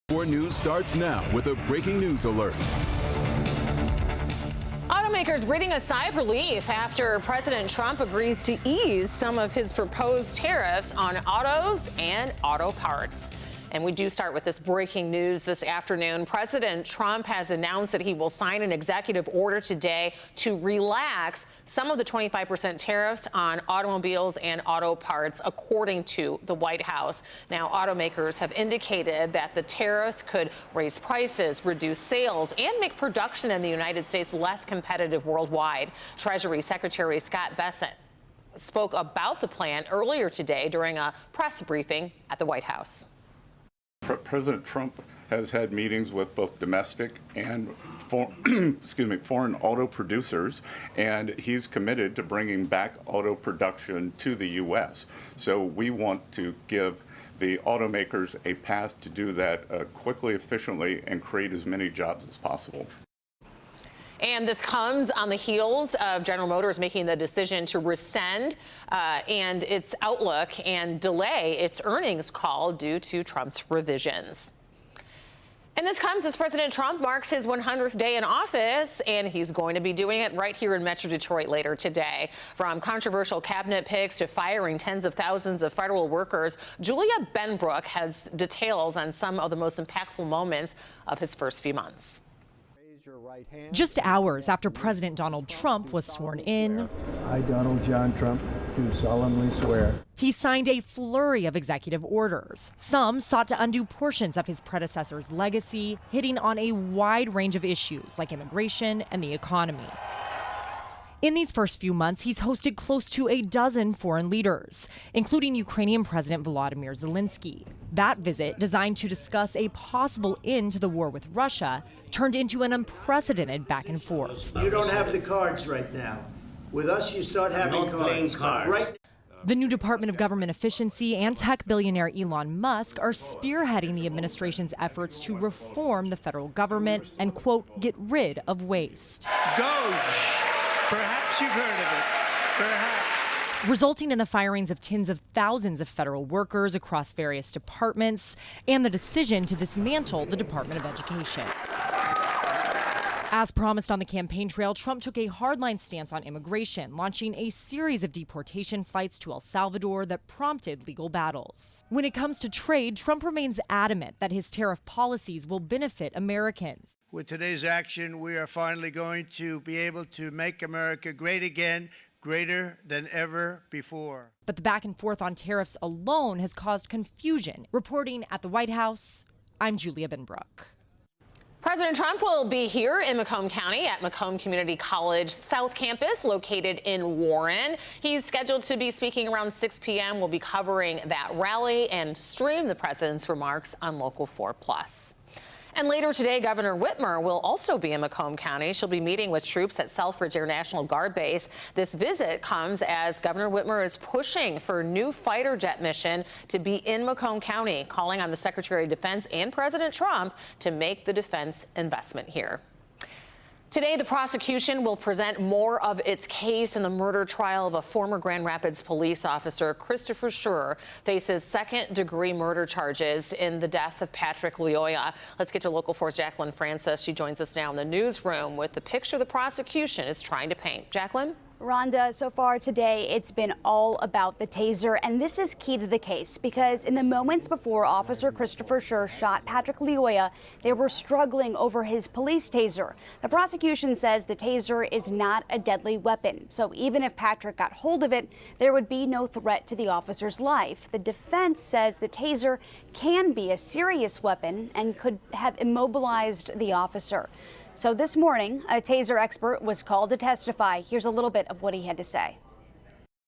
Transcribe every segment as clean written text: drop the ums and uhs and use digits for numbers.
4 News starts now with a breaking news alert. Automakers breathing a sigh of relief after President Trump agrees to ease some of his proposed tariffs on autos and auto parts. And we do start with this breaking news this afternoon. President Trump has announced that he will sign an executive order today to relax some of the 25% tariffs on automobiles and auto parts, according to the White House. Now, automakers have indicated that the tariffs could raise prices, reduce sales, and make production in the United States less competitive worldwide. Treasury Secretary Scott Bessent spoke about the plan earlier today during a press briefing at the White House. President Trump has had meetings with both domestic and foreign auto producers, and he's committed to bringing back auto production to the U.S. So we want to give the automakers a path to do that quickly, efficiently, and create as many jobs as possible. And this comes on the heels of General Motors making the decision to rescind and its outlook and delay its earnings call due to Trump's revisions. And this comes as President Trump marks his 100th day in office, and he's going to be doing it right here in Metro Detroit later today. From controversial cabinet picks to firing tens of thousands of federal workers, Julia Benbrook has details on some of the most impactful moments of his first few months. Just hours after President Donald Trump was sworn in, I, Donald John Trump, do solemnly swear. He signed a flurry of executive orders. Some sought to undo portions of his predecessor's legacy, hitting on a wide range of issues like immigration and the economy. In these first few months, he's hosted close to a dozen foreign leaders, including Ukrainian President Volodymyr Zelensky. That visit, designed to discuss a possible end to the war with Russia, turned into an unprecedented back and forth. You don't have the cards right now. With us, you start having cards. Right? The new Department of Government Efficiency and tech billionaire Elon Musk are spearheading the administration's efforts to reform the federal government and, quote, get rid of waste. Doge. Perhaps you've heard of it. Perhaps. Resulting in the firings of tens of thousands of federal workers across various departments and the decision to dismantle the Department of Education. As promised on the campaign trail, Trump took a hardline stance on immigration, launching a series of deportation flights to El Salvador that prompted legal battles. When it comes to trade, Trump remains adamant that his tariff policies will benefit Americans. With today's action, we are finally going to be able to make America great again, greater than ever before. But the back and forth on tariffs alone has caused confusion. Reporting at the White House, I'm Julia Benbrook. President Trump will be here in Macomb County at Macomb Community College South Campus, located in Warren. He's scheduled to be speaking around 6 p.m. We'll be covering that rally and stream the president's remarks on Local 4+. And later today, Governor Whitmer will also be in Macomb County. She'll be meeting with troops at Selfridge Air National Guard Base. This visit comes as Governor Whitmer is pushing for a new fighter jet mission to be in Macomb County, calling on the Secretary of Defense and President Trump to make the defense investment here. Today, the prosecution will present more of its case in the murder trial of a former Grand Rapids police officer. Christopher Schur faces second-degree murder charges in the death of Patrick Lyoya. Let's get to Local 4's Jacqueline Francis. She joins us now in the newsroom with the picture the prosecution is trying to paint. Jacqueline? Rhonda, so far today, it's been all about the taser, and this is key to the case because in the moments before Officer Christopher Schur shot Patrick Lyoya, they were struggling over his police taser. The prosecution says the taser is not a deadly weapon, so even if Patrick got hold of it, there would be no threat to the officer's life. The defense says the taser can be a serious weapon and could have immobilized the officer. So this morning, a taser expert was called to testify. Here's a little bit of what he had to say.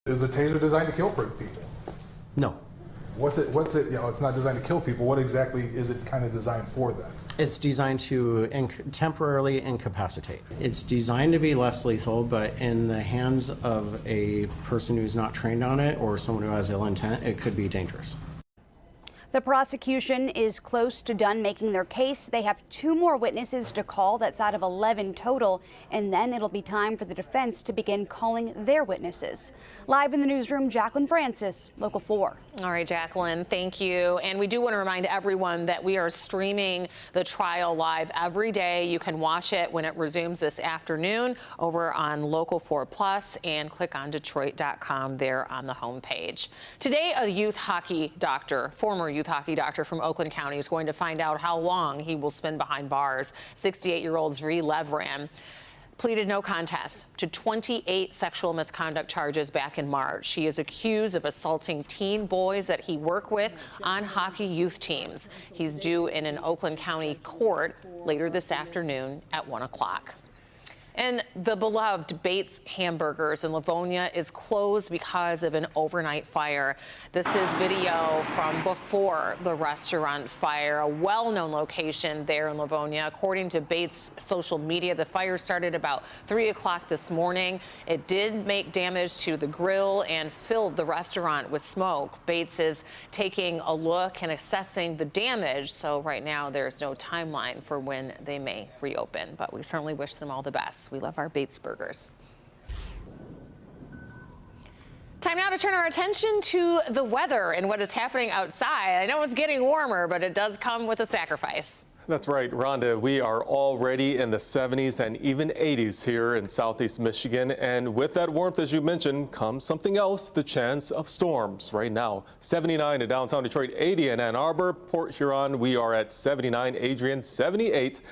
Is a taser designed to kill people? No. What's it, you know, it's not designed to kill people. What exactly is it kind of designed for then? It's designed to temporarily incapacitate. It's designed to be less lethal, but in the hands of a person who's not trained on it or someone who has ill intent, it could be dangerous. The prosecution is close to done making their case. They have 2 more witnesses to call. That's out of 11 total. And then it'll be time for the defense to begin calling their witnesses. Live in the newsroom, Jacqueline Francis, Local 4. All right, Jacqueline, thank you. And we do want to remind everyone that we are streaming the trial live every day. You can watch it when it resumes this afternoon over on Local 4 Plus, and click on Detroit.com there on the homepage. Today, a former youth hockey doctor from Oakland County is going to find out how long he will spend behind bars. 68-year-old Zvi Levram pleaded no contest to 28 sexual misconduct charges back in March. He is accused of assaulting teen boys that he worked with on hockey youth teams. He's due in an Oakland County court later this afternoon at 1 o'clock. And the beloved Bates Hamburgers in Livonia is closed because of an overnight fire. This is video from before the restaurant fire, a well-known location there in Livonia. According to Bates' social media, the fire started about 3 o'clock this morning. It did make damage to the grill and filled the restaurant with smoke. Bates is taking a look and assessing the damage, so right now there's no timeline for when they may reopen, but we certainly wish them all the best. We love our Bates burgers. Time now to turn our attention to the weather and what is happening outside. I know it's getting warmer, but it does come with a sacrifice. That's right, Rhonda. We are already in the 70s and even 80s here in southeast Michigan. And with that warmth, as you mentioned, comes something else, the chance of storms. Right now, 79 in downtown Detroit, 80 in Ann Arbor, Port Huron. We are at 79, Adrian, 78.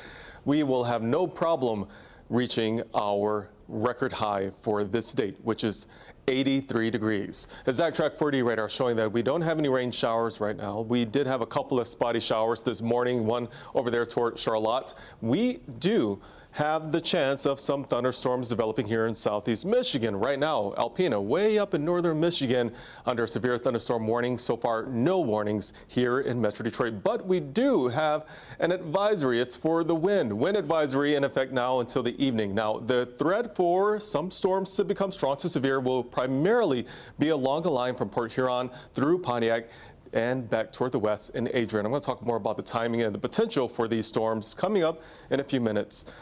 We will have no problem reaching our record high for this date, which is 83 degrees. A ZachTrack 4D radar showing that we don't have any rain showers right now. We did have a couple of spotty showers this morning, one over there toward Charlotte. We do have the chance of some thunderstorms developing here in southeast Michigan. Right now, Alpena, way up in northern Michigan, under severe thunderstorm warning. So far, no warnings here in Metro Detroit, but we do have an advisory. It's for the wind advisory in effect now until the evening. Now, the threat for some storms to become strong to severe will primarily be along the line from Port Huron through Pontiac and back toward the west in Adrian. I'm going to talk more about the timing and the potential for these storms coming up in a few minutes.